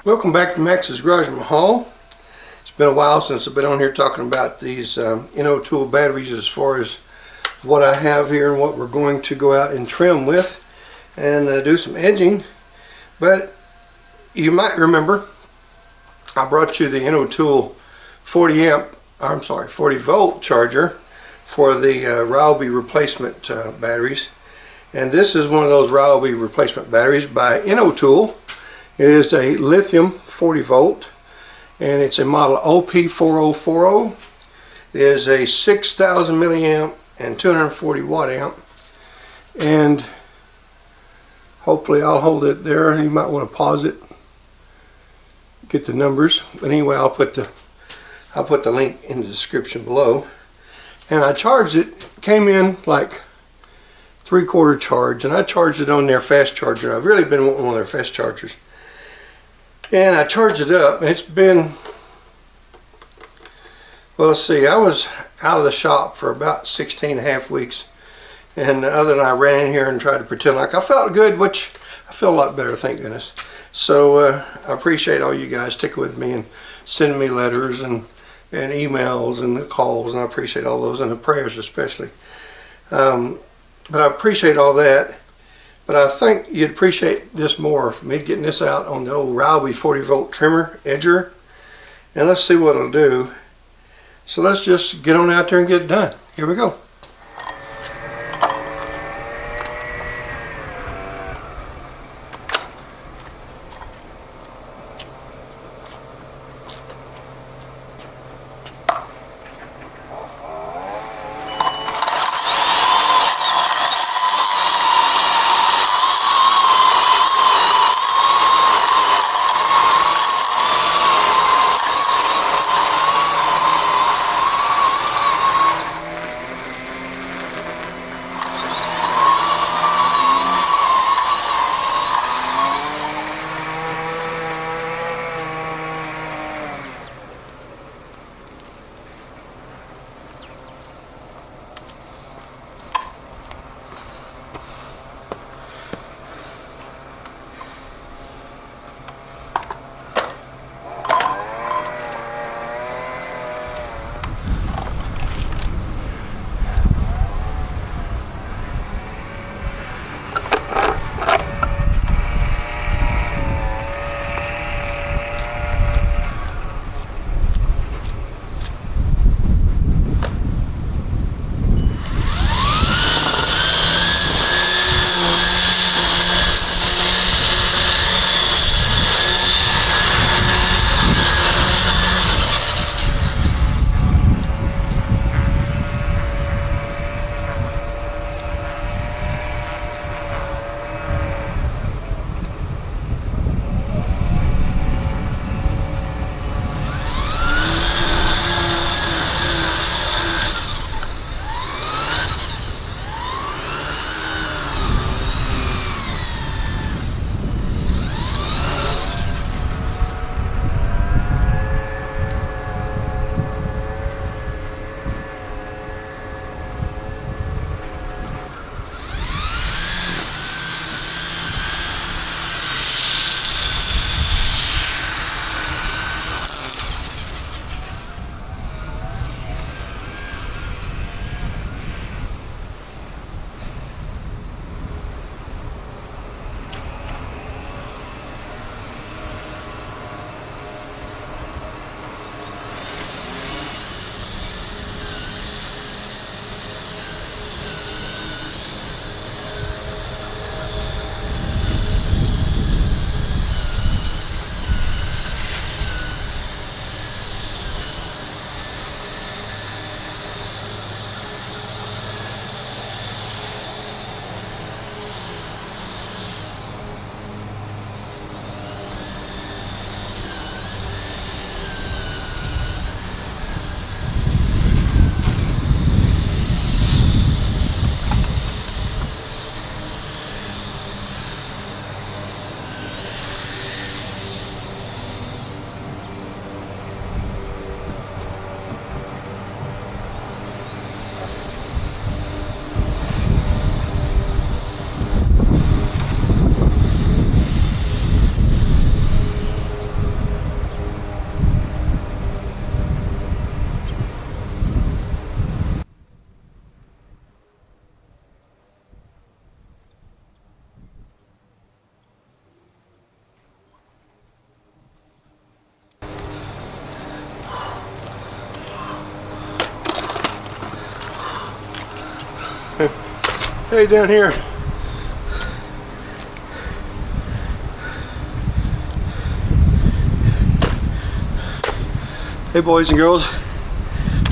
Welcome back to Max's Garage Mahal. It's been a while since I've been on here talking about these EnnoTool batteries as far as what I have here and what we're going to go out and trim with and do some edging. But you might remember I brought you the EnnoTool 40 volt charger for the Ryobi replacement batteries. And this is one of those Ryobi replacement batteries by EnnoTool. It is a lithium 40 volt and it's a model OP4040. It is a 6,000 milliamp and 240 watt amp, and hopefully I'll hold it there. You might want to pause it, get the numbers, but anyway I'll put the link in the description below. And I charged it, came in like 3/4 charge, and I charged it on their fast charger. I've really been wanting one of their fast chargers. And I charged it up, and it's been, well, let's see, I was out of the shop for about 16.5 weeks. And other than I ran in here and tried to pretend like I felt good, which I feel a lot better, thank goodness. So I appreciate all you guys sticking with me and sending me letters and emails and calls, and I appreciate all those, and the prayers especially. But I appreciate all that. But I think you'd appreciate this more for me getting this out on the old Ryobi 40 volt trimmer edger. And let's see what it'll do. So let's just get on out there and get it done. Here we go. Hey, down here. Hey, boys and girls,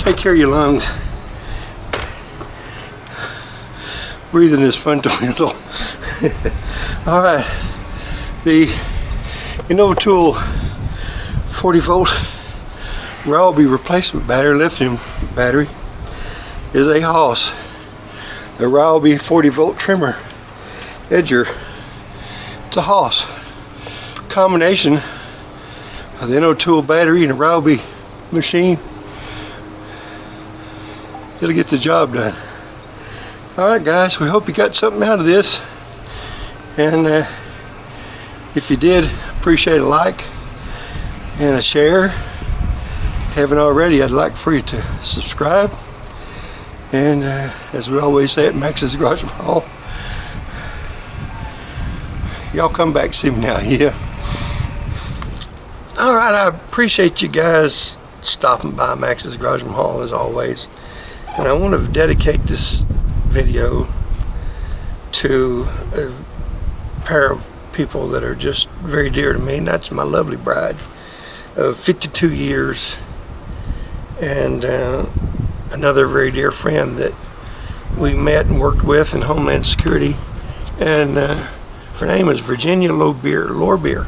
take care of your lungs. Breathing is fundamental. All right, the EnnoTool 40-volt Ryobi replacement battery, lithium battery, is a hoss. The Ryobi 40-volt trimmer edger. It's a hoss. Combination of the EnnoTool battery and the Ryobi machine. It'll get the job done. Alright guys, we hope you got something out of this. And if you did, appreciate a like and a share. Haven't already, I'd like for you to subscribe. And as we always say at Max's Garage Mahal, y'all come back see me now, yeah. Alright, I appreciate you guys stopping by Max's Garage Mahal as always. And I want to dedicate this video to a pair of people that are just very dear to me, and that's my lovely bride of 52 years and another very dear friend that we met and worked with in Homeland Security, and her name is Virginia Lorbeer.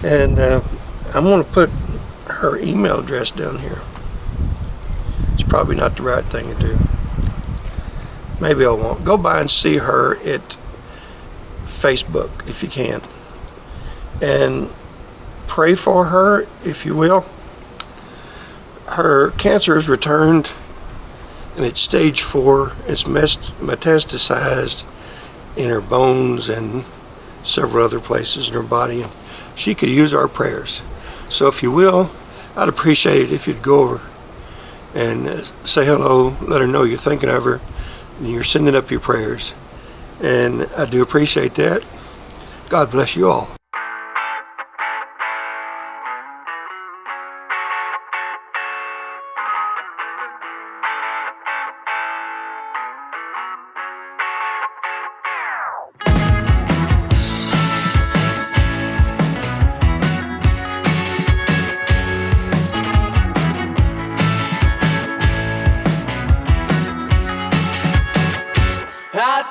And I'm going to put her email address down here. It's probably not the right thing to do. Maybe I won't. Go by and see her at Facebook if you can. And pray for her if you will. Her cancer is returned and it's stage 4. It's metastasized in her bones and several other places in her body. She could use our prayers. So if you will, I'd appreciate it if you'd go over and say hello, let her know you're thinking of her and you're sending up your prayers. And I do appreciate that. God bless you all.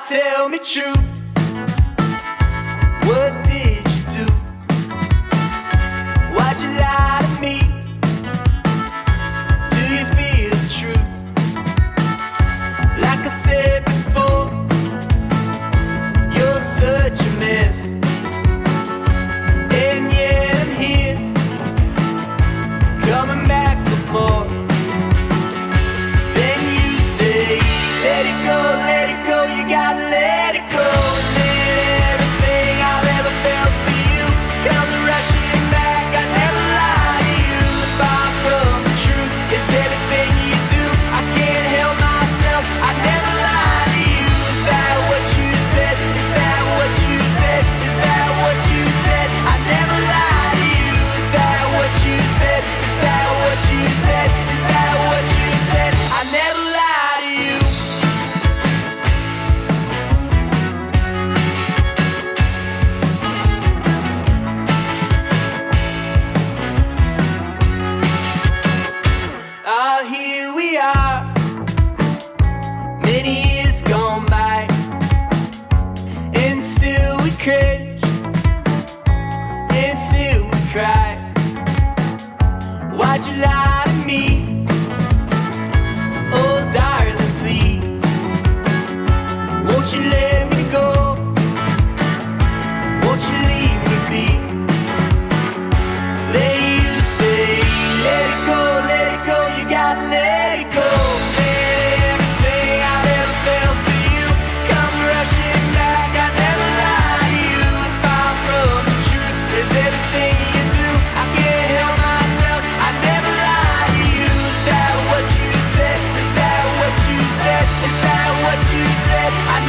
Tell me true, what did you do? Why'd you lie to me? Do you feel the truth? Like I said before, you're such a mess. And yet I'm here, coming back for more. Then you say, let it go, you gotta let it go. And then everything I've ever felt for you comes rushing back. I never lie to you. Far from the truth is everything you do. I can't help myself, I never lie to you. Is that what you said? Is that what you said? Is that what you said? I never lie to you. Is that what you said? Is that what you said? Is that what you said? I never lie to you. Here we are, many years gone by, and still we cringe, and still we cry. Why'd you lie to me? Oh darling, please, won't you let me go? Won't you leave me be? Then you say, let it go, you gotta let it go. And everything I've ever felt for you comes rushing back. I never lie to you. It's far from the truth. There's everything you do. I can't help myself. I never lie to you. Is that what you said? Is that what you said? Is that what you said? I